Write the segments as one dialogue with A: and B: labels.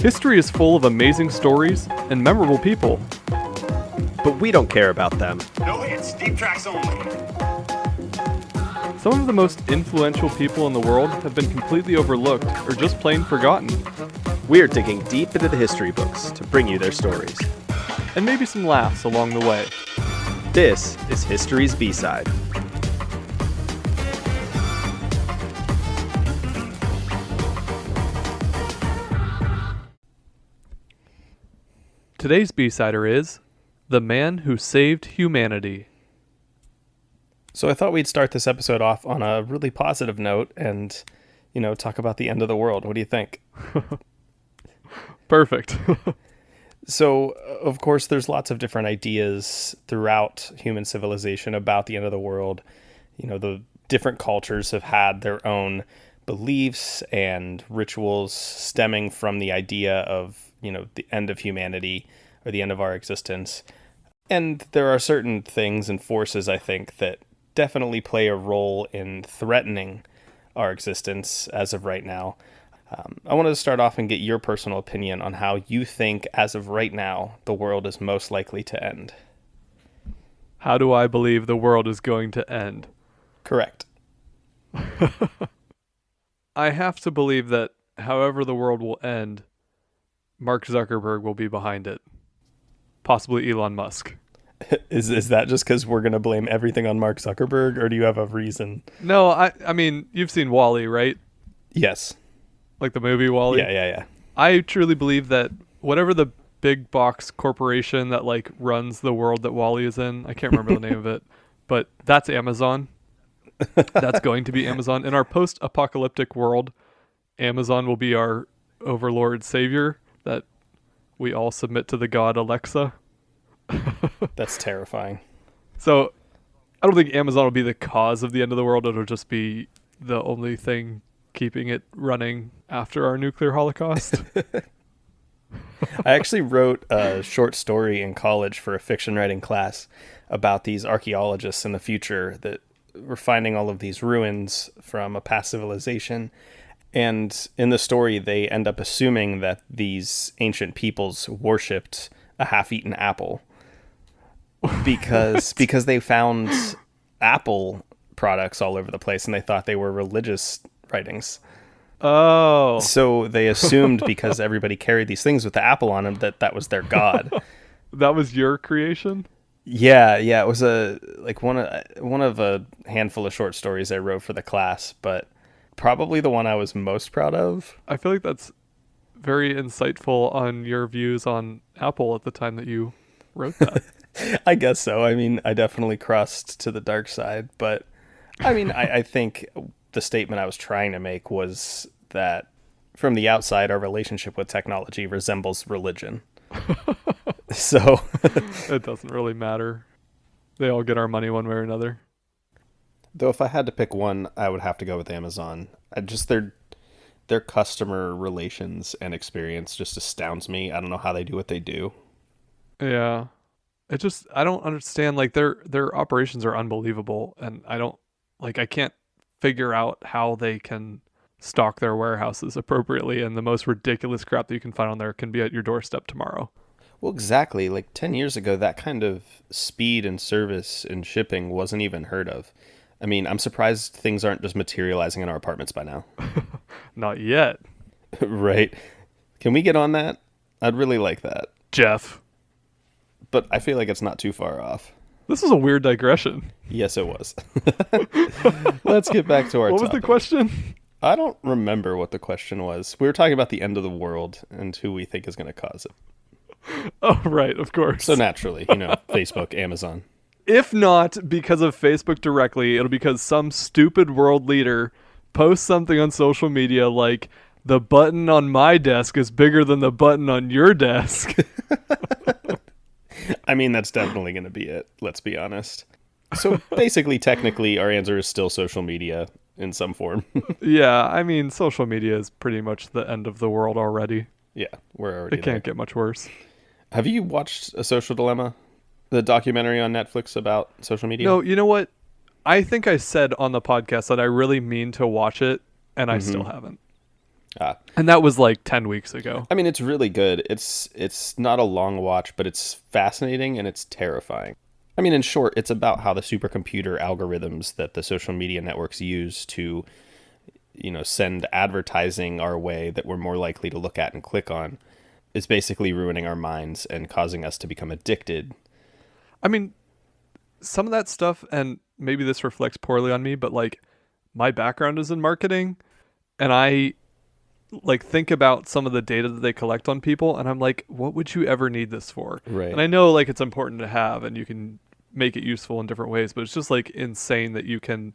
A: History is full of amazing stories and memorable people.
B: But we don't care about them.
C: No hits, deep tracks only.
A: Some of the most influential people in the world have been completely overlooked or just plain forgotten.
B: We're digging deep into the history books to bring you their stories.
A: And maybe some laughs along the way.
B: This is History's B-Side.
A: Today's B-Sider is The Man Who Saved Humanity.
D: So I thought we'd start this episode off on a really positive note and, talk about the end of the world. What do you think?
A: Perfect.
D: So, of course, there's lots of different ideas throughout human civilization about the end of the world. The different cultures have had their own beliefs and rituals stemming from the idea of, the end of humanity or the end of our existence. And there are certain things and forces, I think, that definitely play a role in threatening our existence as of right now. I wanted to start off and get your personal opinion on how you think, as of right now, the world is most likely to end.
A: How do I believe the world is going to end?
D: Correct.
A: I have to believe that however the world will end, Mark Zuckerberg will be behind it. Possibly Elon Musk.
D: Is that just because we're going to blame everything on Mark Zuckerberg, or do you have a reason?
A: No, I mean, you've seen WALL-E, right?
D: Yes.
A: Like the movie WALL-E?
D: Yeah.
A: I truly believe that whatever the big box corporation that runs the world that WALL-E is in, I can't remember the name of it, but that's Amazon. That's going to be Amazon. In our post-apocalyptic world, Amazon will be our overlord savior that we all submit to the god Alexa.
D: That's terrifying.
A: So I don't think Amazon will be the cause of the end of the world. It'll just be the only thing keeping it running after our nuclear holocaust.
D: I actually wrote a short story in college for a fiction writing class about these archaeologists in the future that were finding all of these ruins from a past civilization. And in the story, they end up assuming that these ancient peoples worshipped a half-eaten apple because they found apple products all over the place and they thought they were religious writings.
A: Oh.
D: So they assumed because everybody carried these things with the apple on them that was their god.
A: That was your creation?
D: Yeah. It was one of a handful of short stories I wrote for the class, but probably the one I was most proud of.
A: I feel like that's very insightful on your views on Apple at the time that you wrote that.
D: I guess so. I mean, I definitely crossed to the dark side, but I mean, I think the statement I was trying to make was that from the outside, our relationship with technology resembles religion. So
A: it doesn't really matter. They all get our money one way or another.
D: Though if I had to pick one, I would have to go with Amazon. Their customer relations and experience just astounds me. I don't know how they do what they do.
A: Yeah. I don't understand, their operations are unbelievable, and I can't figure out how they can stock their warehouses appropriately, and the most ridiculous crap that you can find on there can be at your doorstep tomorrow.
D: Well, exactly. 10 years ago, that kind of speed and service and shipping wasn't even heard of. I mean, I'm surprised things aren't just materializing in our apartments by now.
A: Not yet.
D: Right. Can we get on that? I'd really like that.
A: Jeff.
D: But I feel like it's not too far off.
A: This was a weird digression.
D: Yes, it was. Let's get back to our
A: topic. What was the question?
D: I don't remember what the question was. We were talking about the end of the world and who we think is going to cause it.
A: Oh, right, of course.
D: So naturally, Facebook, Amazon.
A: If not because of Facebook directly, it'll because some stupid world leader posts something on social media like, the button on my desk is bigger than the button on your desk.
D: I mean, that's definitely going to be it. Let's be honest. So basically, technically, our answer is still social media in some form.
A: Yeah, I mean, social media is pretty much the end of the world already.
D: Yeah, we're already
A: It can't get much worse.
D: Have you watched A Social Dilemma? The documentary on Netflix about social media?
A: No, you know what? I think I said on the podcast that I really mean to watch it, and I still haven't.
D: Ah.
A: And that was like 10 weeks ago.
D: I mean, it's really good. It's not a long watch, but it's fascinating and it's terrifying. I mean, in short, it's about how the supercomputer algorithms that the social media networks use to, send advertising our way that we're more likely to look at and click on is basically ruining our minds and causing us to become addicted.
A: I mean, some of that stuff, and maybe this reflects poorly on me, but like my background is in marketing, and I like think about some of the data that they collect on people, and I'm like, what would you ever need this for?
D: Right.
A: And I know like it's important to have, and you can make it useful in different ways, but it's just like insane that you can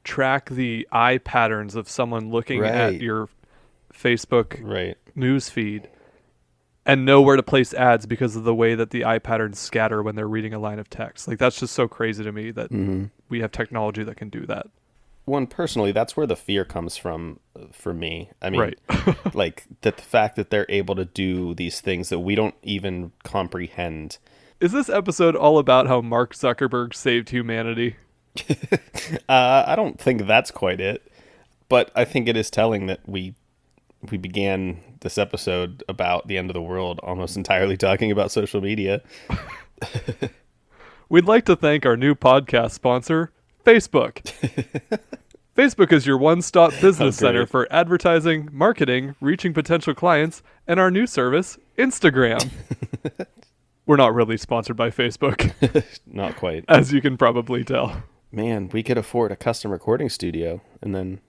A: track the eye patterns of someone looking
D: Right.
A: at your Facebook
D: Right.
A: news feed and know where to place ads because of the way that the eye patterns scatter when they're reading a line of text. Like that's just so crazy to me that we have technology that can do that.
D: One, personally, that's where the fear comes from for me. I mean,
A: Right.
D: like that the fact that they're able to do these things that we don't even comprehend.
A: Is this episode all about how Mark Zuckerberg saved humanity?
D: I don't think that's quite it, but I think it is telling that we began this episode about the end of the world almost entirely talking about social media.
A: We'd like to thank our new podcast sponsor, Facebook. Facebook is your one-stop business
D: Oh, great.
A: center for advertising, marketing, reaching potential clients, and our new service, Instagram. We're not really sponsored by Facebook,
D: Not quite.
A: as you can probably tell.
D: Man, we could afford a custom recording studio and then,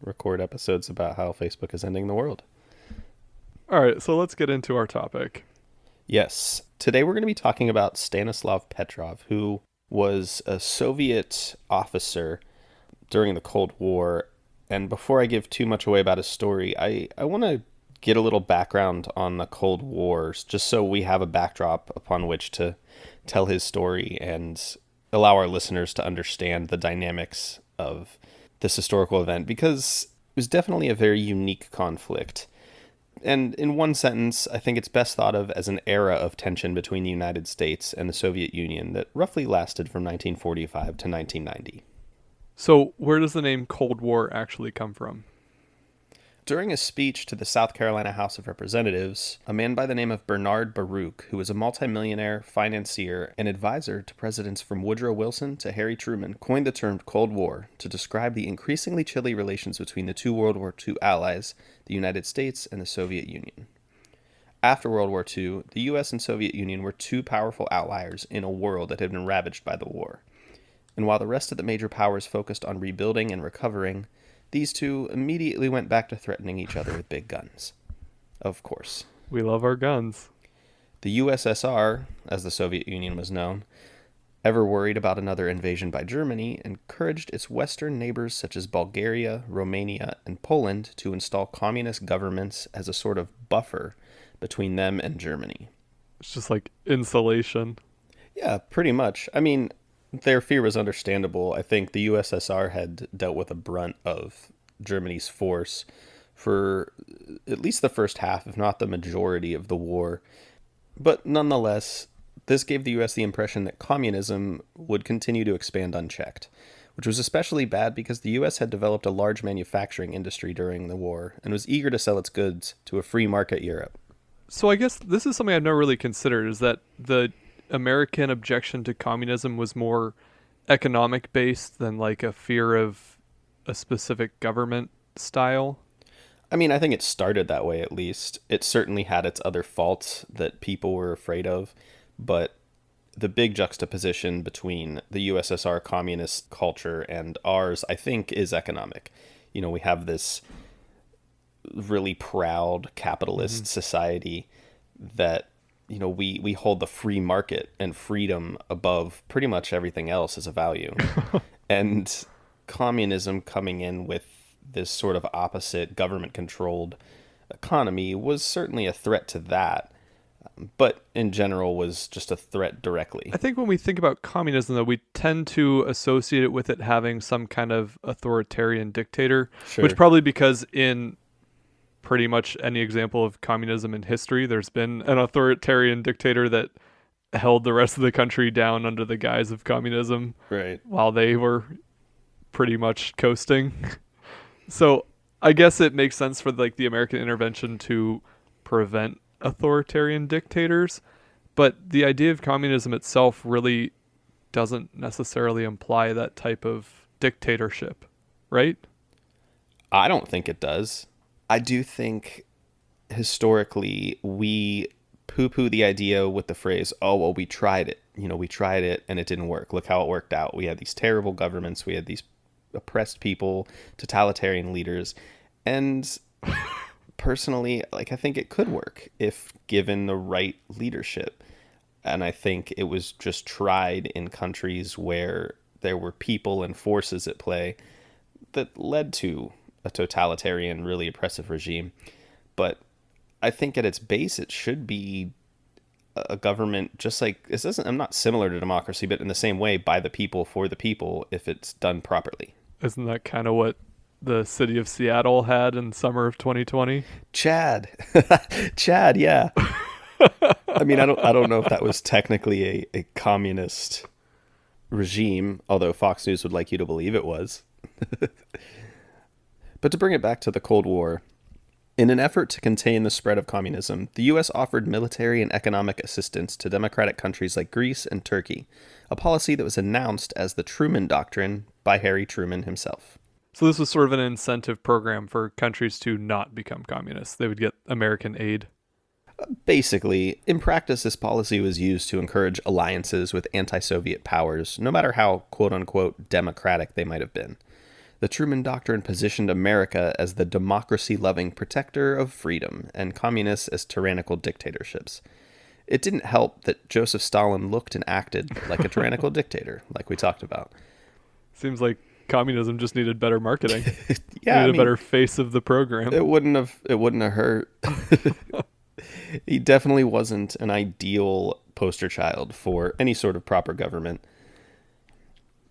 D: record episodes about how Facebook is ending the world.
A: All right, so let's get into our topic.
D: Yes. Today we're going to be talking about Stanislav Petrov, who was a Soviet officer during the Cold War. And before I give too much away about his story, I want to get a little background on the Cold Wars, just so we have a backdrop upon which to tell his story and allow our listeners to understand the dynamics of this historical event, because it was definitely a very unique conflict. And in one sentence, I think it's best thought of as an era of tension between the United States and the Soviet Union that roughly lasted from 1945 to 1990.
A: So where does the name Cold War actually come from?
D: During a speech to the South Carolina House of Representatives, a man by the name of Bernard Baruch, who was a multimillionaire, financier, and advisor to presidents from Woodrow Wilson to Harry Truman, coined the term Cold War to describe the increasingly chilly relations between the two World War II allies, the United States and the Soviet Union. After World War II, the U.S. and Soviet Union were two powerful outliers in a world that had been ravaged by the war. And while the rest of the major powers focused on rebuilding and recovering, these two immediately went back to threatening each other with big guns. Of course.
A: We love our guns.
D: The USSR, as the Soviet Union was known, ever worried about another invasion by Germany, encouraged its western neighbors such as Bulgaria, Romania, and Poland to install communist governments as a sort of buffer between them and Germany.
A: It's just like insulation.
D: Yeah, pretty much. I mean, their fear was understandable. I think the USSR had dealt with a brunt of Germany's force for at least the first half, if not the majority of the war. But nonetheless, this gave the US the impression that communism would continue to expand unchecked, which was especially bad because the US had developed a large manufacturing industry during the war and was eager to sell its goods to a free market Europe.
A: So I guess this is something I've never really considered, is that the American objection to communism was more economic based than like a fear of a specific government style.
D: I mean, I think it started that way, at least. It certainly had its other faults that people were afraid of, but the big juxtaposition between the USSR communist culture and ours, I think, is economic. We have this really proud capitalist society that, we hold the free market and freedom above pretty much everything else as a value. And communism coming in with this sort of opposite government-controlled economy was certainly a threat to that, but in general was just a threat directly.
A: I think when we think about communism, though, we tend to associate it with it having some kind of authoritarian dictator,
D: Sure.
A: which probably because in pretty much any example of communism in history, there's been an authoritarian dictator that held the rest of the country down under the guise of communism
D: Right.
A: while they were pretty much coasting. So I guess it makes sense for like the American intervention to prevent authoritarian dictators, but the idea of communism itself really doesn't necessarily imply that type of dictatorship, right?
D: I don't think it does. I do think historically we poo-poo the idea with the phrase, oh, well, we tried it. We tried it and it didn't work. Look how it worked out. We had these terrible governments. We had these oppressed people, totalitarian leaders. And personally, like, I think it could work if given the right leadership. And I think it was just tried in countries where there were people and forces at play that led to a totalitarian, really oppressive regime. But I think at its base, it should be a government just like this. I'm not similar to democracy, but in the same way, by the people, for the people, if it's done properly.
A: Isn't that kind of what the city of Seattle had in summer of 2020?
D: Chad, yeah. I mean, I don't know if that was technically a communist regime, although Fox News would like you to believe it was. But to bring it back to the Cold War, in an effort to contain the spread of communism, the U.S. offered military and economic assistance to democratic countries like Greece and Turkey, a policy that was announced as the Truman Doctrine by Harry Truman himself.
A: So this was sort of an incentive program for countries to not become communists. They would get American aid.
D: Basically, in practice, this policy was used to encourage alliances with anti-Soviet powers, no matter how quote-unquote democratic they might have been. The Truman Doctrine positioned America as the democracy-loving protector of freedom and communists as tyrannical dictatorships. It didn't help that Joseph Stalin looked and acted like a tyrannical dictator, like we talked about.
A: Seems like communism just needed better marketing.
D: Yeah,
A: needed a better face of the program.
D: It wouldn't have hurt. He definitely wasn't an ideal poster child for any sort of proper government.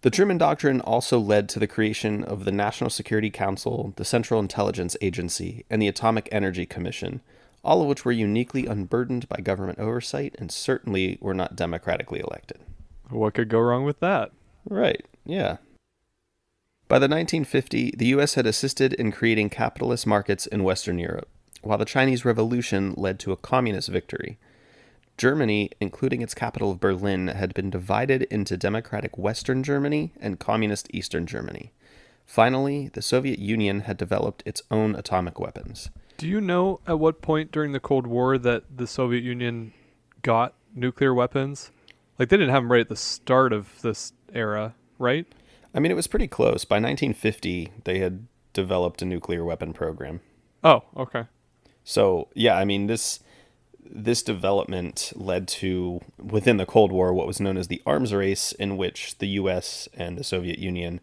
D: The Truman Doctrine also led to the creation of the National Security Council, the Central Intelligence Agency, and the Atomic Energy Commission, all of which were uniquely unburdened by government oversight and certainly were not democratically elected.
A: What could go wrong with that?
D: Right, yeah. By the 1950s, the U.S. had assisted in creating capitalist markets in Western Europe, while the Chinese Revolution led to a communist victory. Germany, including its capital of Berlin, had been divided into democratic Western Germany and communist Eastern Germany. Finally, the Soviet Union had developed its own atomic weapons.
A: Do you know at what point during the Cold War that the Soviet Union got nuclear weapons? Like, they didn't have them right at the start of this era, right?
D: I mean, it was pretty close. By 1950, they had developed a nuclear weapon program.
A: Oh, okay.
D: So, yeah, I mean, this development led to, within the Cold War, what was known as the arms race, in which the U.S. and the Soviet Union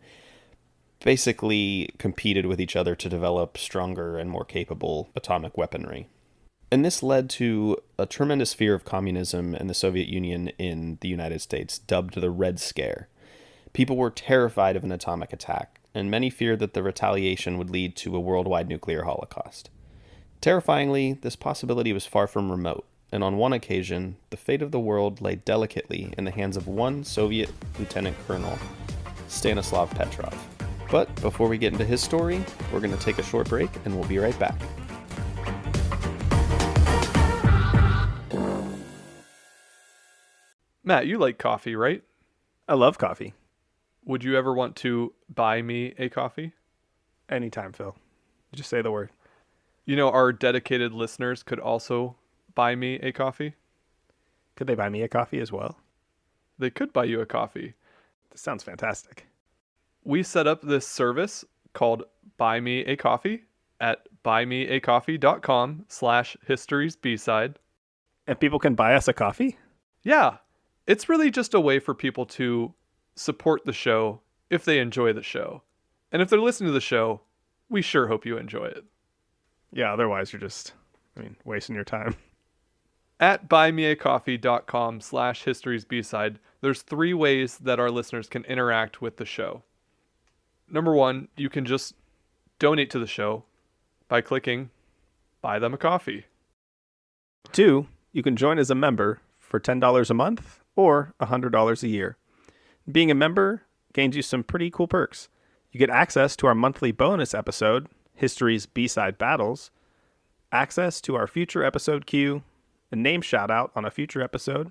D: basically competed with each other to develop stronger and more capable atomic weaponry. And this led to a tremendous fear of communism and the Soviet Union in the United States, dubbed the Red Scare. People were terrified of an atomic attack, and many feared that the retaliation would lead to a worldwide nuclear holocaust. Terrifyingly, this possibility was far from remote, and on one occasion, the fate of the world lay delicately in the hands of one Soviet Lieutenant Colonel, Stanislav Petrov. But before we get into his story, we're going to take a short break, and we'll be right back.
A: Matt, you like coffee, right?
B: I love coffee.
A: Would you ever want to buy me a coffee?
B: Anytime, Phil. Just say the word.
A: You know, our dedicated listeners could also buy me a coffee.
B: Could they buy me a coffee as well?
A: They could buy you a coffee.
B: This sounds fantastic.
A: We set up this service called Buy Me a Coffee at buymeacoffee.com/historiesbside.
B: And people can buy us a coffee?
A: Yeah, it's really just a way for people to support the show if they enjoy the show. And if they're listening to the show, we sure hope you enjoy it.
B: Yeah, otherwise you're just, wasting your time.
A: At buymeacoffee.com/historiesbside, there's 3 ways that our listeners can interact with the show. Number 1, you can just donate to the show by clicking Buy Them a Coffee.
B: 2, you can join as a member for $10 a month or $100 a year. Being a member gains you some pretty cool perks. You get access to our monthly bonus episode, history's B-side battles, access to our future episode queue, a name shout-out on a future episode.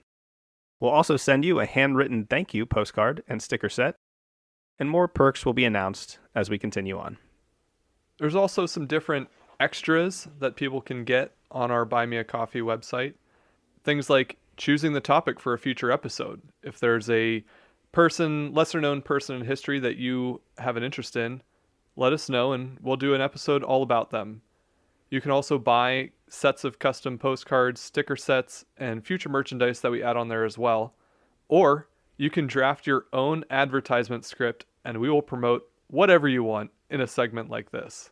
B: We'll also send you a handwritten thank you postcard and sticker set, and more perks will be announced as we continue on.
A: There's also some different extras that people can get on our Buy Me a Coffee website. Things like choosing the topic for a future episode. If there's a lesser known person in history that you have an interest in, let us know and we'll do an episode all about them. You can also buy sets of custom postcards, sticker sets, and future merchandise that we add on there as well. Or you can draft your own advertisement script and we will promote whatever you want in a segment like this.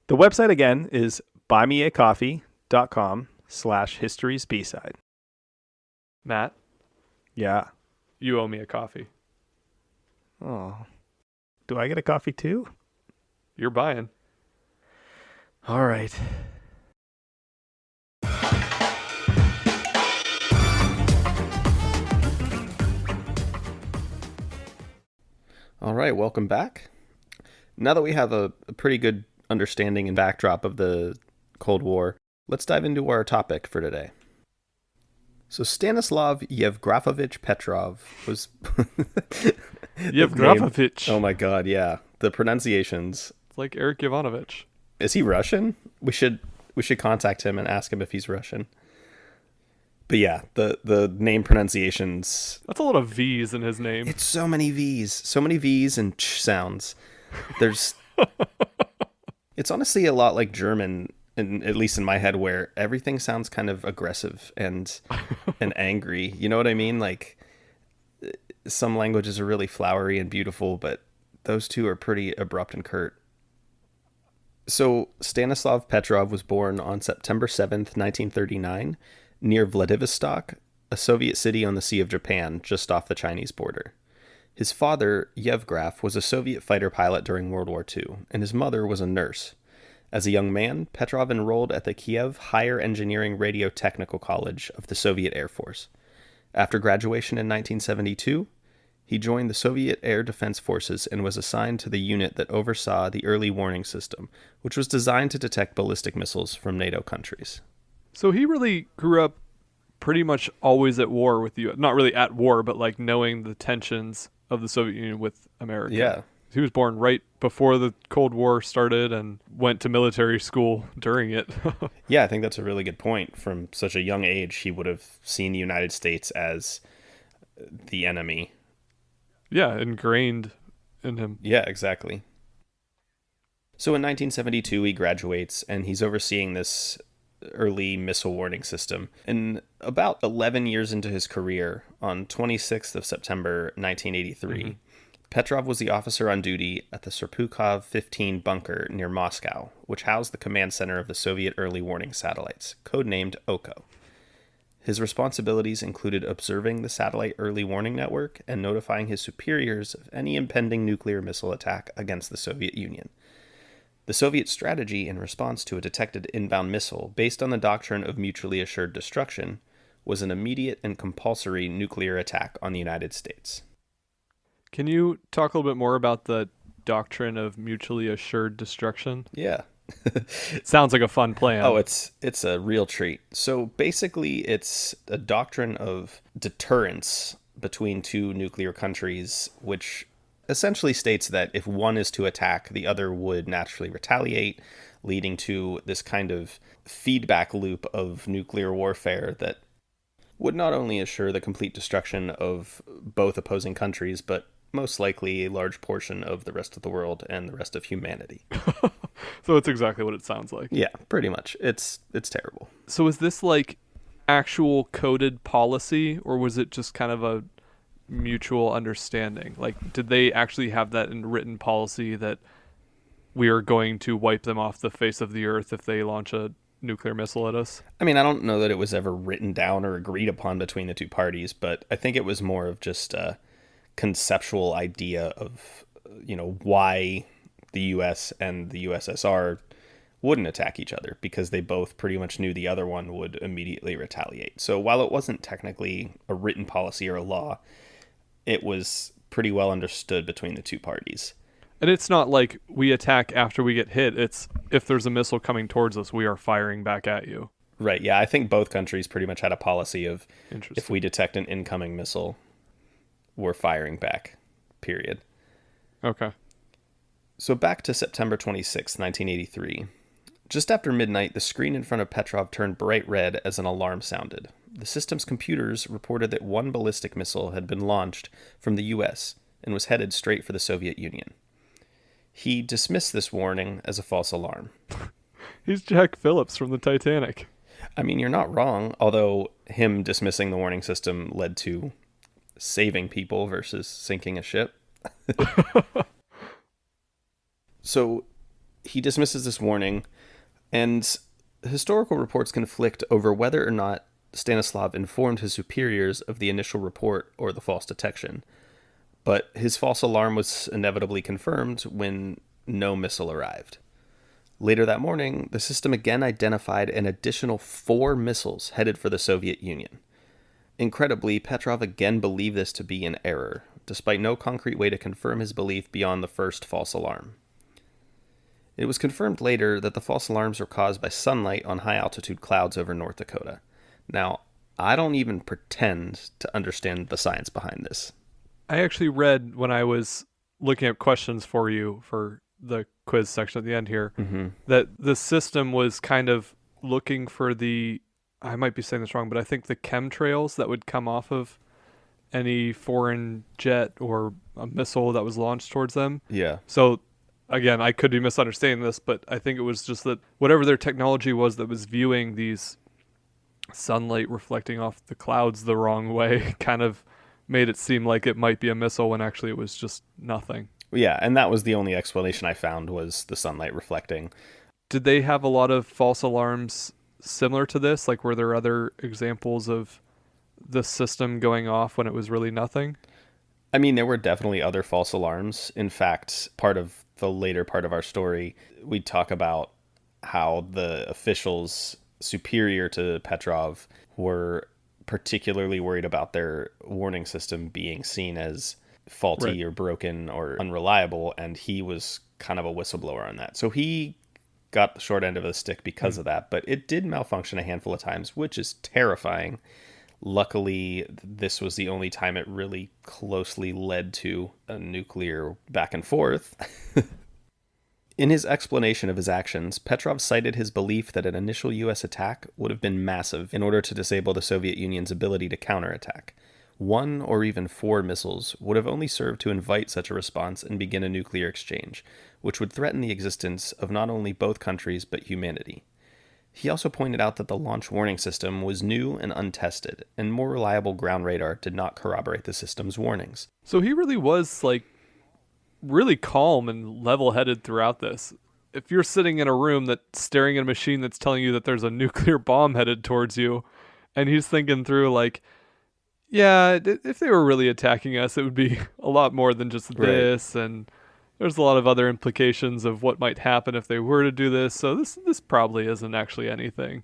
B: The website again is buymeacoffee.com/historiesbside.
A: Matt,
B: Yeah.
A: you owe me a coffee.
B: Oh. Do I get a coffee too?
A: You're buying.
B: All right.
D: All right, welcome back. Now that we have a pretty good understanding and backdrop of the Cold War, let's dive into our topic for today. So Stanislav Yevgrafovich Petrov was...
A: Yevgrafovich.
D: Oh my god, yeah. The pronunciations.
A: It's like Eric Ivanovich.
D: Is he Russian? We should contact him and ask him if he's Russian. But yeah, the name pronunciations.
A: That's a lot of V's in his name.
D: It's so many V's and ch sounds. There's. It's honestly a lot like German, at least in my head, where everything sounds kind of aggressive and angry. You know what I mean? Like some languages are really flowery and beautiful, but those two are pretty abrupt and curt. So Stanislav Petrov was born on September 7th, 1939, near Vladivostok, a Soviet city on the Sea of Japan, just off the Chinese border. His father, Yevgraf, was a Soviet fighter pilot during World War II, and his mother was a nurse. As a young man, Petrov enrolled at the Kiev Higher Engineering Radio Technical College of the Soviet Air Force. After graduation in 1972, he joined the Soviet Air Defense Forces and was assigned to the unit that oversaw the early warning system, which was designed to detect ballistic missiles from NATO countries.
A: So he really grew up pretty much always at war with you. Not really at war, but like knowing the tensions of the Soviet Union with America.
D: Yeah.
A: He was born right before the Cold War started and went to military school during it.
D: Yeah, I think that's a really good point. From such a young age, he would have seen the United States as the enemy.
A: Yeah, ingrained in him.
D: Yeah, exactly. So in 1972, he graduates, and he's overseeing this early missile warning system. And about 11 years into his career, on 26th of September 1983, Petrov was the officer on duty at the Serpukhov 15 bunker near Moscow, which housed the command center of the Soviet early warning satellites, codenamed OKO. His responsibilities included observing the satellite early warning network and notifying his superiors of any impending nuclear missile attack against the Soviet Union. The Soviet strategy in response to a detected inbound missile based on the doctrine of mutually assured destruction was an immediate and compulsory nuclear attack on the United States.
A: Can you talk a little bit more about the doctrine of mutually assured destruction?
D: Yeah.
A: Sounds like a fun plan.
D: Oh, it's a real treat. So basically, it's a doctrine of deterrence between two nuclear countries, which essentially states that if one is to attack, the other would naturally retaliate, leading to this kind of feedback loop of nuclear warfare that would not only assure the complete destruction of both opposing countries, but most likely a large portion of the rest of the world and the rest of humanity.
A: So it's exactly what it sounds like.
D: Yeah, pretty much. It's terrible.
A: So is this like actual coded policy, or was it just kind of a mutual understanding? Like, did they actually have that in written policy that we are going to wipe them off the face of the earth if they launch a nuclear missile at us?
D: I mean, I don't know that it was ever written down or agreed upon between the two parties, but I think it was more of just a conceptual idea of, why the U.S. and the USSR wouldn't attack each other, because they both pretty much knew the other one would immediately retaliate. So while it wasn't technically a written policy or a law, it was pretty well understood between the two parties.
A: And it's not like we attack after we get hit. It's if there's a missile coming towards us, we are firing back at you.
D: Right, yeah, I think both countries pretty much had a policy of
A: Interesting.
D: if we detect an incoming missile, we're firing back, period.
A: Okay.
D: So back to September 26, 1983. Just after midnight, the screen in front of Petrov turned bright red as an alarm sounded. The system's computers reported that one ballistic missile had been launched from the U.S. and was headed straight for the Soviet Union. He dismissed this warning as a false alarm.
A: He's Jack Phillips from the Titanic.
D: I mean, you're not wrong, although him dismissing the warning system led to saving people versus sinking a ship. So he dismisses this warning, and historical reports conflict over whether or not Stanislav informed his superiors of the initial report or the false detection. But his false alarm was inevitably confirmed when no missile arrived. Later that morning, the system again identified an additional 4 missiles headed for the Soviet Union. Incredibly, Petrov again believed this to be an error, despite no concrete way to confirm his belief beyond the first false alarm. It was confirmed later that the false alarms were caused by sunlight on high-altitude clouds over North Dakota. Now, I don't even pretend to understand the science behind this.
A: I actually read when I was looking at questions for you for the quiz section at the end here, that the system was kind of looking for I might be saying this wrong, but I think the chemtrails that would come off of any foreign jet or a missile that was launched towards them.
D: Yeah.
A: So again, I could be misunderstanding this, but I think it was just that whatever their technology was that was viewing these sunlight reflecting off the clouds the wrong way kind of made it seem like it might be a missile when actually it was just nothing.
D: Yeah, and that was the only explanation I found was the sunlight reflecting.
A: Did they have a lot of false alarms similar to this? Like, were there other examples of the system going off when it was really nothing?
D: I mean, there were definitely other false alarms. In fact, part of the later part of our story, we talk about how the officials superior to Petrov were particularly worried about their warning system being seen as faulty or broken or unreliable, and he was kind of a whistleblower on that. So he got the short end of the stick because of that, but it did malfunction a handful of times, which is terrifying. Luckily, this was the only time it really closely led to a nuclear back and forth. In his explanation of his actions, Petrov cited his belief that an initial U.S. attack would have been massive in order to disable the Soviet Union's ability to counterattack. 1 or even 4 missiles would have only served to invite such a response and begin a nuclear exchange, which would threaten the existence of not only both countries but humanity. He also pointed out that the launch warning system was new and untested, and more reliable ground radar did not corroborate the system's warnings.
A: So he really was really calm and level-headed throughout this. If you're sitting in a room that's staring at a machine that's telling you that there's a nuclear bomb headed towards you, and he's thinking through yeah, if they were really attacking us, it would be a lot more than just this, and there's a lot of other implications of what might happen if they were to do this, so this probably isn't actually anything.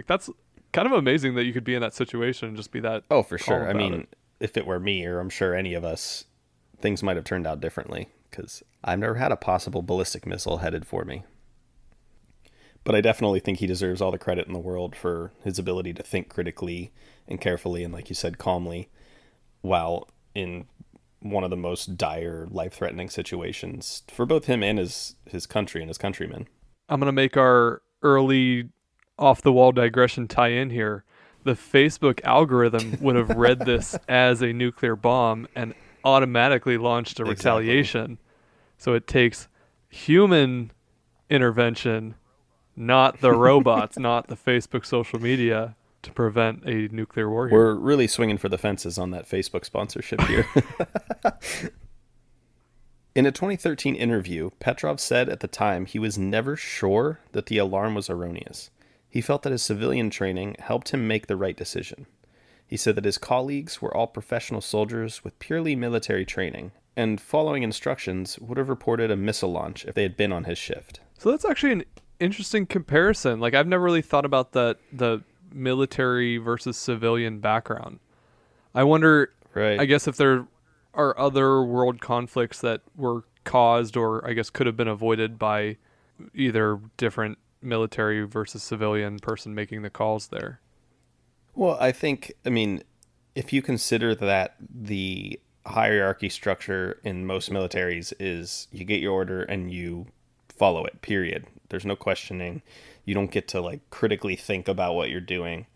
A: That's kind of amazing that you could be in that situation and just be that
D: Oh, for sure. I mean,
A: it.
D: if it were me, or I'm sure any of us, things might have turned out differently, because I've never had a possible ballistic missile headed for me. But I definitely think he deserves all the credit in the world for his ability to think critically and carefully and, like you said, calmly, while in one of the most dire, life-threatening situations for both him and his country and his countrymen.
A: I'm going to make our early off-the-wall digression tie in here. The Facebook algorithm would have read this as a nuclear bomb and automatically launched a retaliation. So it takes human intervention, not the robots, not the Facebook social media, to prevent a nuclear war here.
D: We're really swinging for the fences on that Facebook sponsorship here. In a 2013 interview, Petrov said at the time he was never sure that the alarm was erroneous. He felt that his civilian training helped him make the right decision. He said that his colleagues were all professional soldiers with purely military training, and following instructions would have reported a missile launch if they had been on his shift.
A: So that's actually an interesting comparison. I've never really thought about the military versus civilian background. I wonder,
D: Right.
A: I guess if there are other world conflicts that were caused, or I guess could have been avoided by either different military versus civilian person making the calls there.
D: Well, I mean, if you consider that the hierarchy structure in most militaries is you get your order and you follow it, period. There's no questioning. You don't get to like critically think about what you're doing.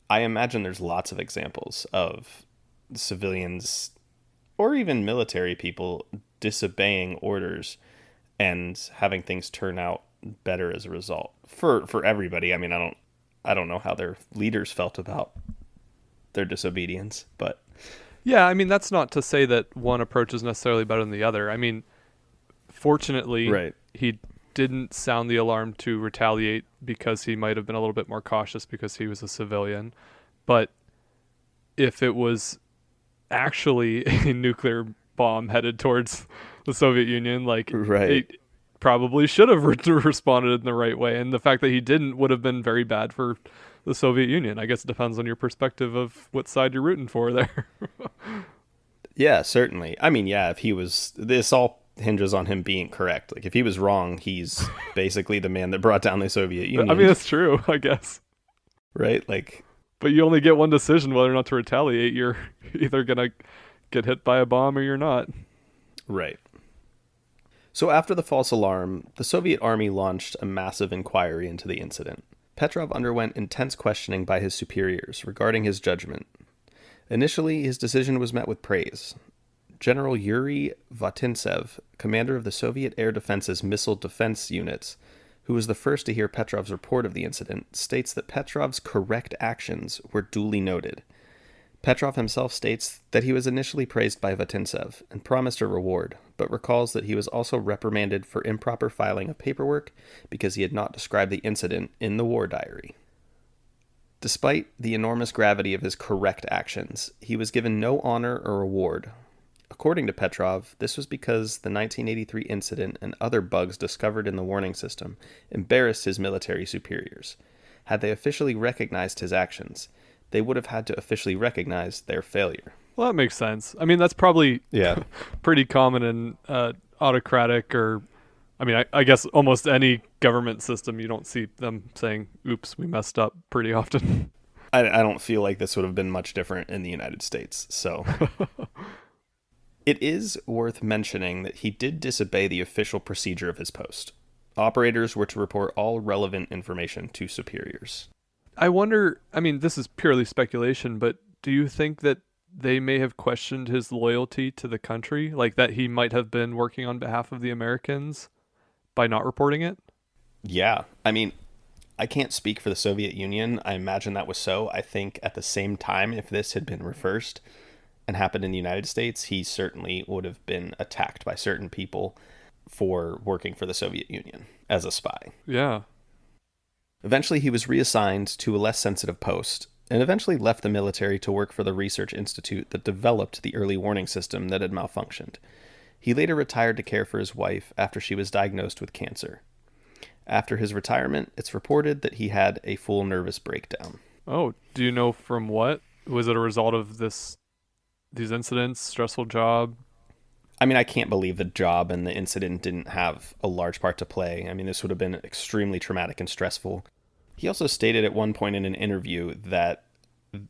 D: I imagine there's lots of examples of civilians or even military people disobeying orders and having things turn out better as a result for everybody. I mean, I don't know how their leaders felt about their disobedience, but
A: Yeah, I mean, that's not to say that one approach is necessarily better than the other. I mean, fortunately,
D: right.
A: he didn't sound the alarm to retaliate because he might have been a little bit more cautious because he was a civilian. But if it was actually a nuclear bomb headed towards the Soviet Union, like,
D: Right.
A: it probably should have responded in the right way. And the fact that he didn't would have been very bad for the Soviet Union. I guess it depends on your perspective of what side you're rooting for there.
D: Yeah, certainly. I mean, yeah, if he was, this all hinges on him being correct. Like, if he was wrong, he's basically the man that brought down the Soviet Union.
A: I mean, that's true, I guess.
D: right? Like,
A: But you only get one decision whether or not to retaliate. You're either going to get hit by a bomb or you're not.
D: right. So after the false alarm, the Soviet army launched a massive inquiry into the incident. Petrov underwent intense questioning by his superiors regarding his judgment. Initially, his decision was met with praise. General Yuri Votintsev, commander of the Soviet Air Defense's missile defense units, who was the first to hear Petrov's report of the incident, states that Petrov's correct actions were duly noted. Petrov himself states that he was initially praised by Votintsev and promised a reward, but recalls that he was also reprimanded for improper filing of paperwork because he had not described the incident in the war diary. Despite the enormous gravity of his correct actions, he was given no honor or reward. According to Petrov, this was because the 1983 incident and other bugs discovered in the warning system embarrassed his military superiors. Had they officially recognized his actions, they would have had to officially recognize their failure.
A: Well, that makes sense. I mean, that's probably
D: Yeah.
A: pretty common in autocratic or, I mean, I guess almost any government system. You don't see them saying, oops, we messed up pretty often.
D: I don't feel like this would have been much different in the United States, so... It is worth mentioning that he did disobey the official procedure of his post. Operators were to report all relevant information to superiors.
A: I wonder, I mean, this is purely speculation, but do you think that they may have questioned his loyalty to the country? Like that he might have been working on behalf of the Americans by not reporting it?
D: Yeah, I mean, I can't speak for the Soviet Union. I imagine that was so. I think at the same time, if this had been reversed and happened in the United States, he certainly would have been attacked by certain people for working for the Soviet Union as a spy.
A: Yeah.
D: Eventually, he was reassigned to a less sensitive post and eventually left the military to work for the research institute that developed the early warning system that had malfunctioned. He later retired to care for his wife after she was diagnosed with cancer. After his retirement, it's reported that he had a full nervous breakdown.
A: Oh, do you know from what? Was it a result of these incidents, stressful job?
D: I mean, I can't believe the job and the incident didn't have a large part to play. I mean, this would have been extremely traumatic and stressful. He also stated at one point in an interview that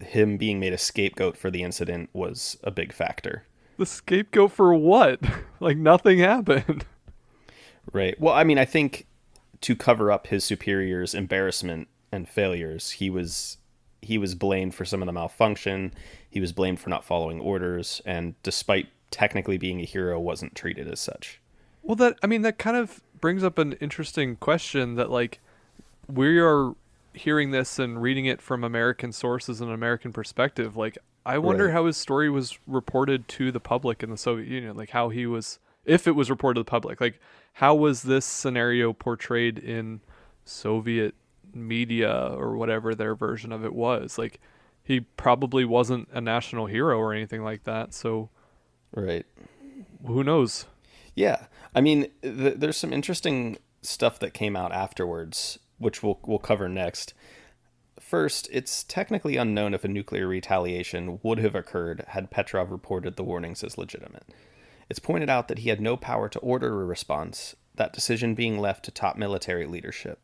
D: him being made a scapegoat for the incident was a big factor.
A: The scapegoat for what? Like nothing happened.
D: Right. Well, I mean, I think to cover up his superiors' embarrassment and failures, he was blamed for some of the malfunction. He was blamed for not following orders, and despite technically being a hero, wasn't treated as such.
A: Well, that kind of brings up an interesting question that, like, we are hearing this and reading it from American sources and an American perspective. Like, I wonder
D: Right.
A: how his story was reported to the public in the Soviet Union. Like, how he was, if it was reported to the public, like, how was this scenario portrayed in Soviet media or whatever their version of it was? Like, he probably wasn't a national hero or anything like that. So,
D: Right.
A: who knows?
D: Yeah. I mean, there's some interesting stuff that came out afterwards, which we'll cover next. First, it's technically unknown if a nuclear retaliation would have occurred had Petrov reported the warnings as legitimate. It's pointed out that he had no power to order a response, that decision being left to top military leadership.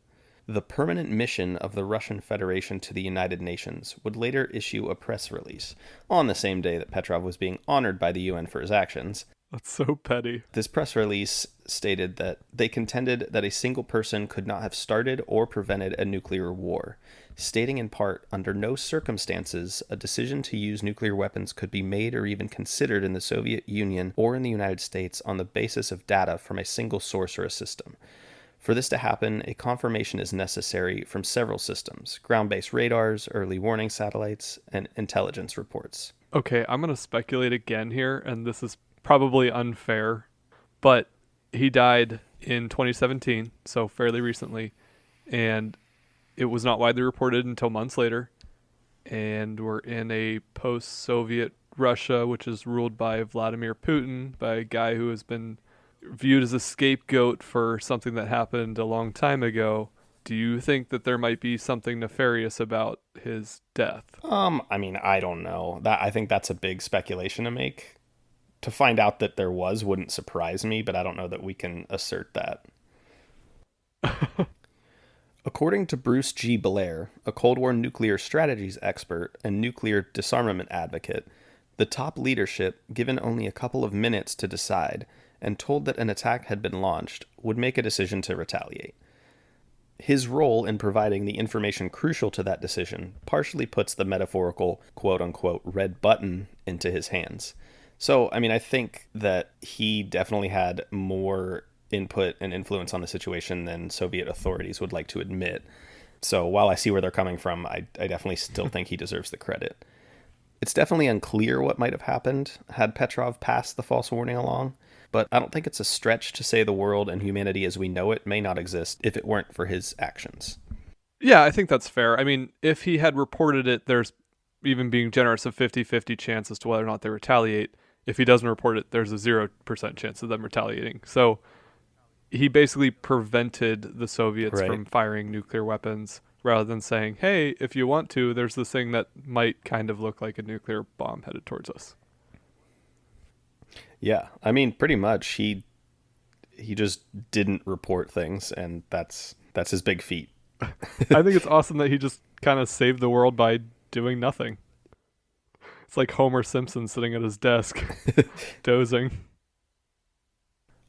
D: The permanent mission of the Russian Federation to the United Nations would later issue a press release, on the same day that Petrov was being honored by the UN for his actions.
A: That's so petty.
D: This press release stated that they contended that a single person could not have started or prevented a nuclear war, stating in part, under no circumstances a decision to use nuclear weapons could be made or even considered in the Soviet Union or in the United States on the basis of data from a single source or a system. For this to happen, a confirmation is necessary from several systems: ground-based radars, early warning satellites, and intelligence reports.
A: Okay, I'm going to speculate again here, and this is probably unfair, but he died in 2017, so fairly recently, and it was not widely reported until months later, and we're in a post-Soviet Russia, which is ruled by Vladimir Putin, by a guy who has been viewed as a scapegoat for something that happened a long time ago. Do you think that there might be something nefarious about his death?
D: I don't know. I think that's a big speculation to make. To find out that there wouldn't surprise me, but I don't know that we can assert that. According to Bruce G. Blair, a Cold War nuclear strategies expert and nuclear disarmament advocate, the top leadership, given only a couple of minutes to decide, and told that an attack had been launched, would make a decision to retaliate. His role in providing the information crucial to that decision partially puts the metaphorical quote-unquote red button into his hands. So, I think that he definitely had more input and influence on the situation than Soviet authorities would like to admit. So while I see where they're coming from, I definitely still think he deserves the credit. It's definitely unclear what might have happened had Petrov passed the false warning along, but I don't think it's a stretch to say the world and humanity as we know it may not exist if it weren't for his actions.
A: Yeah, I think that's fair. If he had reported it, there's, even being generous, a 50-50 chance as to whether or not they retaliate. If he doesn't report it, there's a 0% chance of them retaliating. So he basically prevented the Soviets from firing nuclear weapons, rather than saying, hey, if you want to, there's this thing that might kind of look like a nuclear bomb headed towards us.
D: Yeah, pretty much he just didn't report things, and that's his big feat.
A: I think it's awesome that he just kind of saved the world by doing nothing. It's like Homer Simpson sitting at his desk, dozing.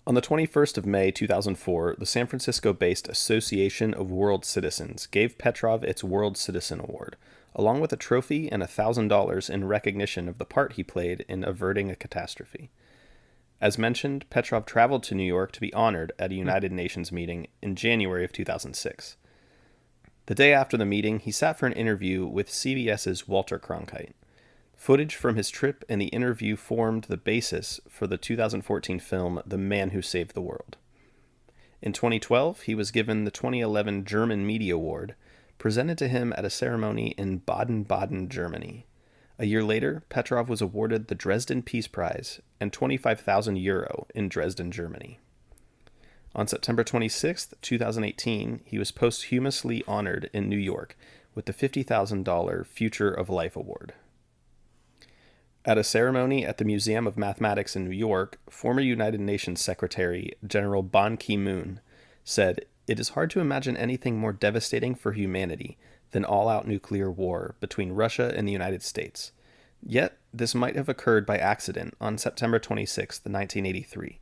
D: On the 21st of May 2004, the San Francisco-based Association of World Citizens gave Petrov its World Citizen Award, along with a trophy and $1,000 in recognition of the part he played in averting a catastrophe. As mentioned, Petrov traveled to New York to be honored at a United Nations meeting in January of 2006. The day after the meeting, he sat for an interview with CBS's Walter Cronkite. Footage from his trip and the interview formed the basis for the 2014 film The Man Who Saved the World. In 2012, he was given the 2011 German Media Award, presented to him at a ceremony in Baden-Baden, Germany. A year later, Petrov was awarded the Dresden Peace Prize and €25,000 in Dresden, Germany. On September 26, 2018, he was posthumously honored in New York with the $50,000 Future of Life Award. At a ceremony at the Museum of Mathematics in New York, former United Nations Secretary General Ban Ki-moon said, "It is hard to imagine anything more devastating for humanity than all-out nuclear war between Russia and the United States. Yet, this might have occurred by accident on September 26, 1983,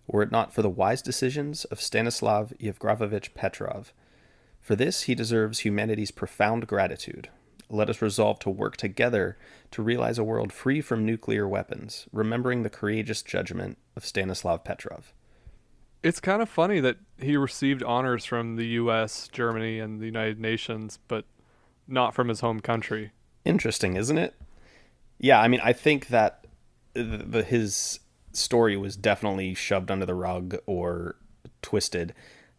D: were it not for the wise decisions of Stanislav Yevgrafovich Petrov. For this, he deserves humanity's profound gratitude. Let us resolve to work together to realize a world free from nuclear weapons, remembering the courageous judgment of Stanislav Petrov."
A: It's kind of funny that he received honors from the U.S., Germany, and the United Nations, but not from his home country.
D: Interesting, isn't it? Yeah, I think that his story was definitely shoved under the rug or twisted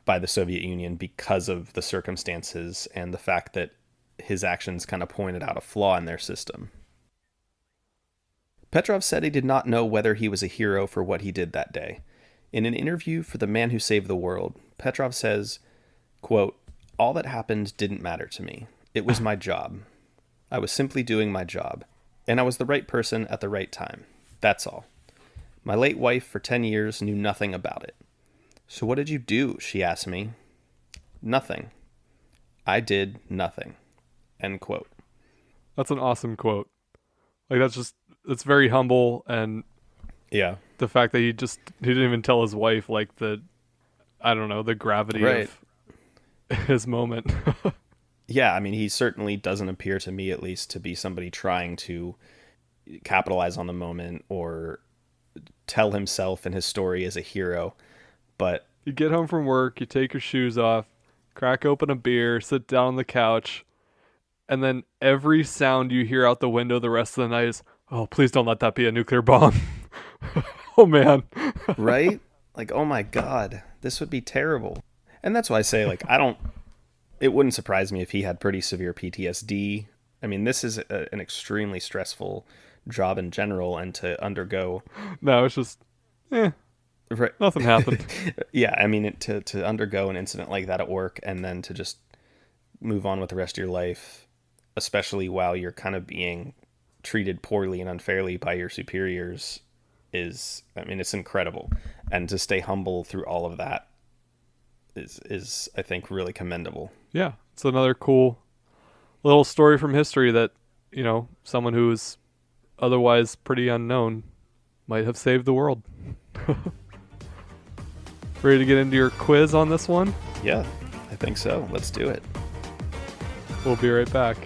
D: by the Soviet Union because of the circumstances and the fact that his actions kind of pointed out a flaw in their system. Petrov said he did not know whether he was a hero for what he did that day. In an interview for The Man Who Saved the World, Petrov says, quote, "All that happened didn't matter to me. It was my job. I was simply doing my job. And I was the right person at the right time. That's all. My late wife for 10 years knew nothing about it. So what did you do? She asked me. Nothing. I did nothing. End quote.
A: That's an awesome quote. Like it's very humble, and
D: Yeah.
A: the fact that he didn't even tell his wife like the gravity of his moment.
D: Yeah, I mean, he certainly doesn't appear to me, at least, to be somebody trying to capitalize on the moment or tell himself and his story as a hero. But
A: You get home from work, you take your shoes off, crack open a beer, sit down on the couch, and then every sound you hear out the window the rest of the night is, oh, please don't let that be a nuclear bomb. Oh, man.
D: right? Like, oh my God, this would be terrible. And that's why I say, like, it wouldn't surprise me if he had pretty severe PTSD. I mean, this is an extremely stressful job in general, and to undergo.
A: No, it's just,
D: Right.
A: nothing happened.
D: Yeah, I mean, to undergo an incident like that at work and then to just move on with the rest of your life, especially while you're kind of being treated poorly and unfairly by your superiors, it's incredible. And to stay humble through all of that is I think really commendable.
A: Yeah, it's another cool little story from history that, someone who is otherwise pretty unknown might have saved the world. Ready to get into your quiz on this one?
D: Yeah, I think so. Let's do it.
A: We'll be right back.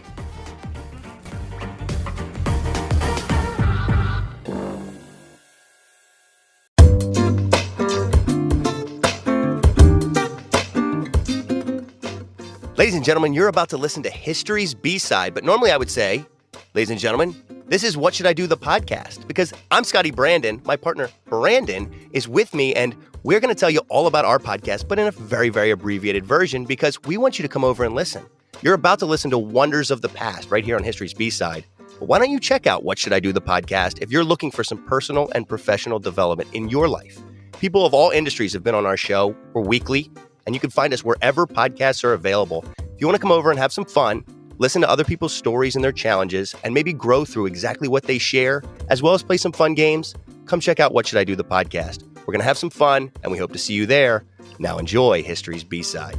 E: Ladies and gentlemen, you're about to listen to History's B-Side, but normally I would say, ladies and gentlemen, this is What Should I Do the podcast, because I'm Scotty Brandon, my partner Brandon is with me, and we're going to tell you all about our podcast, but in a very, very abbreviated version, because we want you to come over and listen. You're about to listen to wonders of the past right here on History's B-Side. But why don't you check out What Should I Do the podcast if you're looking for some personal and professional development in your life. People of all industries have been on our show. We're weekly, and you can find us wherever podcasts are available. If you want to come over and have some fun, listen to other people's stories and their challenges, and maybe grow through exactly what they share, as well as play some fun games, come check out What Should I Do the podcast. We're going to have some fun, and we hope to see you there. Now enjoy History's B-Side.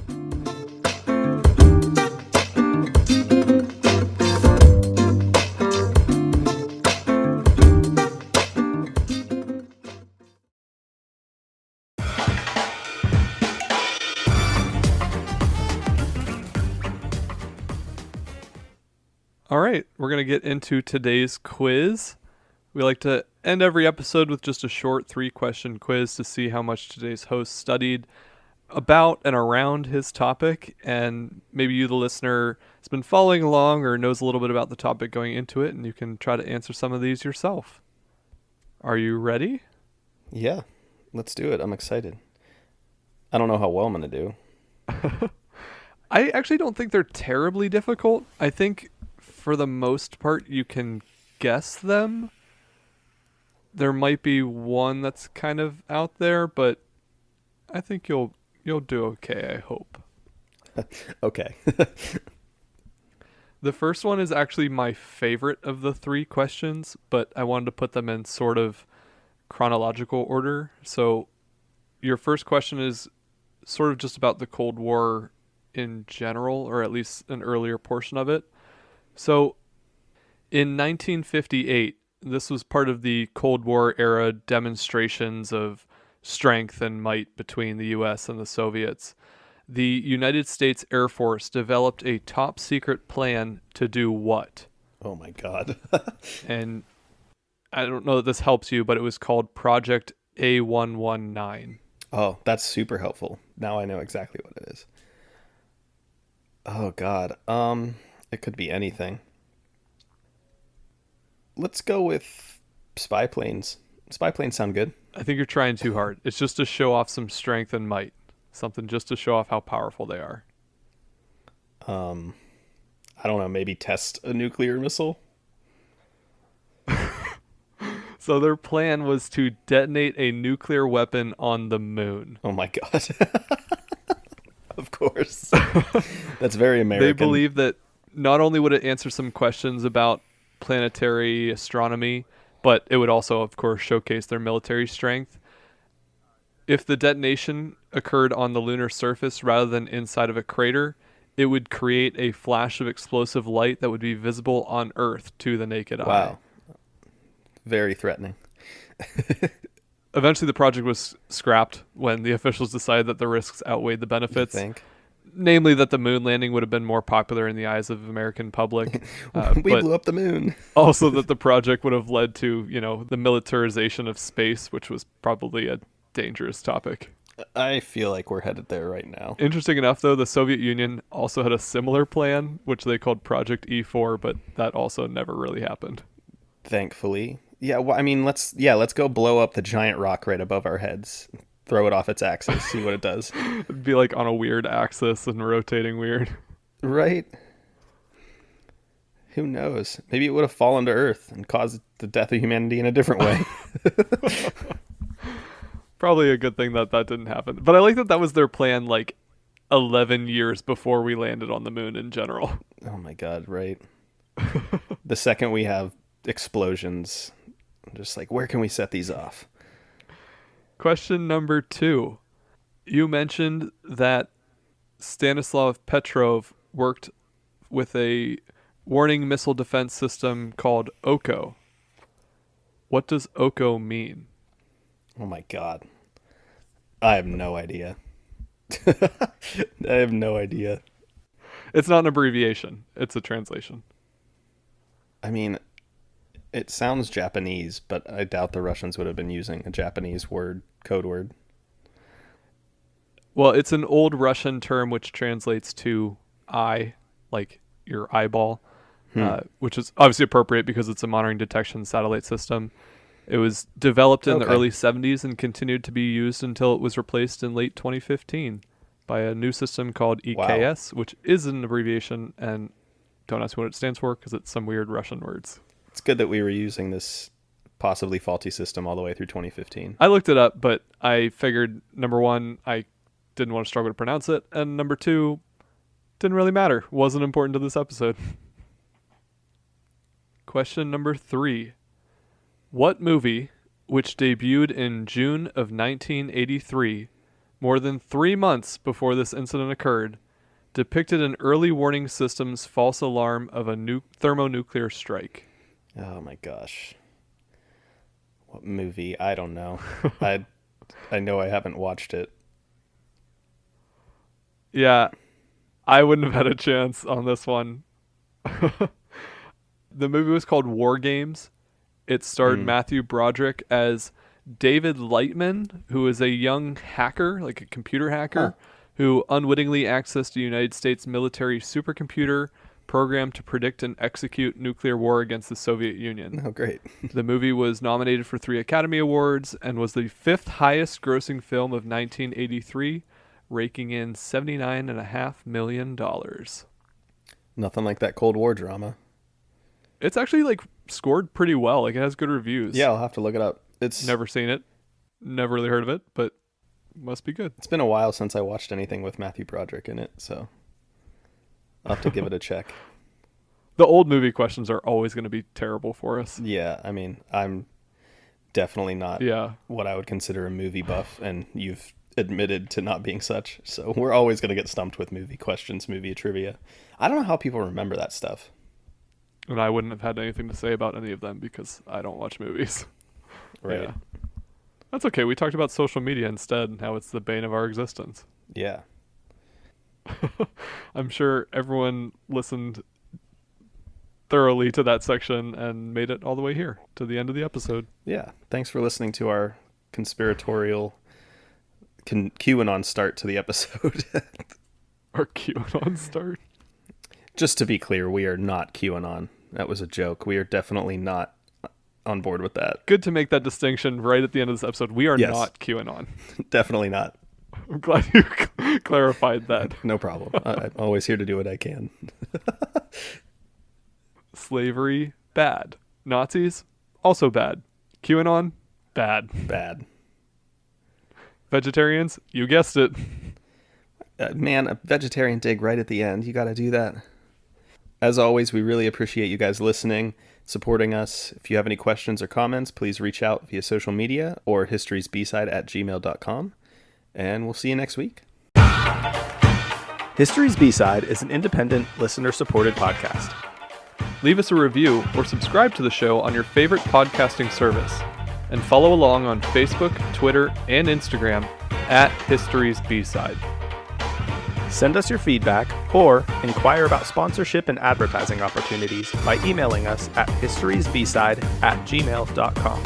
A: All right, we're going to get into today's quiz. We like to end every episode with just a short 3-question quiz to see how much today's host studied about and around his topic, and maybe you, the listener, has been following along or knows a little bit about the topic going into it, and you can try to answer some of these yourself. Are you ready?
D: Yeah, let's do it. I'm excited. I don't know how well I'm going to do.
A: I actually don't think they're terribly difficult. I think for the most part you can guess them. There might be one that's kind of out there, but I think you'll do okay, I hope.
D: Okay.
A: The first one is actually my favorite of the 3 questions, but I wanted to put them in sort of chronological order. So your first question is sort of just about the Cold War in general, or at least an earlier portion of it. So in 1958, this was part of the Cold War era demonstrations of strength and might between the US and the Soviets. The United States Air Force developed a top secret plan to do what?
D: Oh my God.
A: And I don't know that this helps you, but it was called Project A119.
D: Oh, that's super helpful. Now I know exactly what it is. Oh God. It could be anything. Let's go with spy planes. Spy planes sound good.
A: I think you're trying too hard. It's just to show off some strength and might. Something just to show off how powerful they are.
D: I don't know, maybe test a nuclear missile?
A: So their plan was to detonate a nuclear weapon on the moon.
D: Oh my God. Of course. That's very American.
A: They believe that not only would it answer some questions about planetary astronomy, but it would also, of course, showcase their military strength. If the detonation occurred on the lunar surface rather than inside of a crater, it would create a flash of explosive light that would be visible on Earth to the naked eye.
D: Wow. Very threatening.
A: Eventually, the project was scrapped when the officials decided that the risks outweighed the
D: You
A: benefits.
D: think?
A: Namely, that the moon landing would have been more popular in the eyes of the American public.
D: We
A: but
D: blew up the moon.
A: also that the project would have led to, the militarization of space, which was probably a dangerous topic.
D: I feel like we're headed there right now.
A: Interesting enough, though, the Soviet Union also had a similar plan, which they called Project E4, but that also never really happened.
D: Thankfully. Yeah, well, I mean, let's go blow up the giant rock right above our heads. Throw it off its axis, see what it does.
A: It'd be like on a weird axis and rotating weird.
D: Right? Who knows? Maybe it would have fallen to Earth and caused the death of humanity in a different way.
A: Probably a good thing that didn't happen. But I like that was their plan, like 11 years before we landed on the moon in general.
D: Oh my god, right. The second we have explosions, I'm just like, where can we set these off?
A: Question number 2. You mentioned that Stanislav Petrov worked with a warning missile defense system called OCO. What does OCO mean?
D: Oh my god. I have no idea. I have no idea.
A: It's not an abbreviation. It's a translation.
D: I mean, it sounds Japanese, but I doubt the Russians would have been using a Japanese code word.
A: Well, it's an old Russian term which translates to eye, like your eyeball, which is obviously appropriate because it's a monitoring detection satellite system. It was developed in the early 70s and continued to be used until it was replaced in late 2015 by a new system called EKS, which is an abbreviation, and don't ask me what it stands for because it's some weird Russian words.
D: It's good that we were using this possibly faulty system all the way through 2015.
A: I looked it up, but I figured, number one, I didn't want to struggle to pronounce it, and number two, didn't really matter. Wasn't important to this episode. Question number 3. What movie, which debuted in June of 1983, more than 3 months before this incident occurred, depicted an early warning system's false alarm of a thermonuclear strike?
D: Oh my gosh. What movie? I don't know. I know I haven't watched it.
A: Yeah, I wouldn't have had a chance on this one. The movie was called War Games. It starred Matthew Broderick as David Lightman, who is a young hacker, like a computer hacker, who unwittingly accessed a United States military supercomputer programmed to predict and execute nuclear war against the Soviet Union.
D: Oh, great.
A: The movie was nominated for 3 Academy Awards and was the 5th highest grossing film of 1983, raking in $79.5 million.
D: Nothing like that Cold War drama.
A: It's actually like scored pretty well. Like it has good reviews.
D: Yeah, I'll have to look it up. It's
A: Never seen it. Never really heard of it, but must be good.
D: It's been a while since I watched anything with Matthew Broderick in it, so I'll have to give it a check.
A: The old movie questions are always going to be terrible for us.
D: Yeah, I mean, I'm definitely not
A: Yeah.
D: what I would consider a movie buff, and you've admitted to not being such, so we're always going to get stumped with movie questions, movie trivia. I don't know how people remember that stuff.
A: And I wouldn't have had anything to say about any of them because I don't watch movies.
D: Right.
A: Yeah. That's okay. We talked about social media instead and how it's the bane of our existence.
D: Yeah.
A: I'm sure everyone listened thoroughly to that section and made it all the way here to the end of the episode.
D: Yeah. Thanks for listening to our conspiratorial QAnon start to the episode.
A: Our QAnon start.
D: Just to be clear, we are not QAnon. That was a joke. We are definitely not on board with that.
A: Good to make that distinction right at the end of this episode. We are
D: Yes.
A: not QAnon.
D: Definitely not.
A: I'm glad you clarified that.
D: No problem. I'm always here to do what I can.
A: Slavery, bad. Nazis, also bad. QAnon, bad.
D: Bad.
A: Vegetarians, you guessed it.
D: Man, a vegetarian dig right at the end. You got to do that. As always, we really appreciate you guys listening, supporting us. If you have any questions or comments, please reach out via social media or historiesbside@gmail.com. And we'll see you next week.
B: History's B-Side is an independent, listener-supported podcast.
A: Leave us a review or subscribe to the show on your favorite podcasting service. And follow along on Facebook, Twitter, and Instagram @History's B-Side.
B: Send us your feedback or inquire about sponsorship and advertising opportunities by emailing us at historiesbside@gmail.com.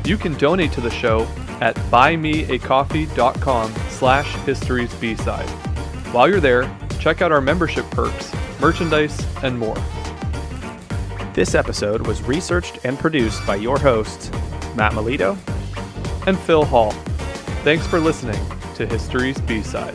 A: You can donate to the show at buymeacoffee.com/historiesbside. While you're there, check out our membership perks, merchandise, and more.
B: This episode was researched and produced by your hosts, Matt Melito
A: And Phil Hall. Thanks for listening to History's B-Side.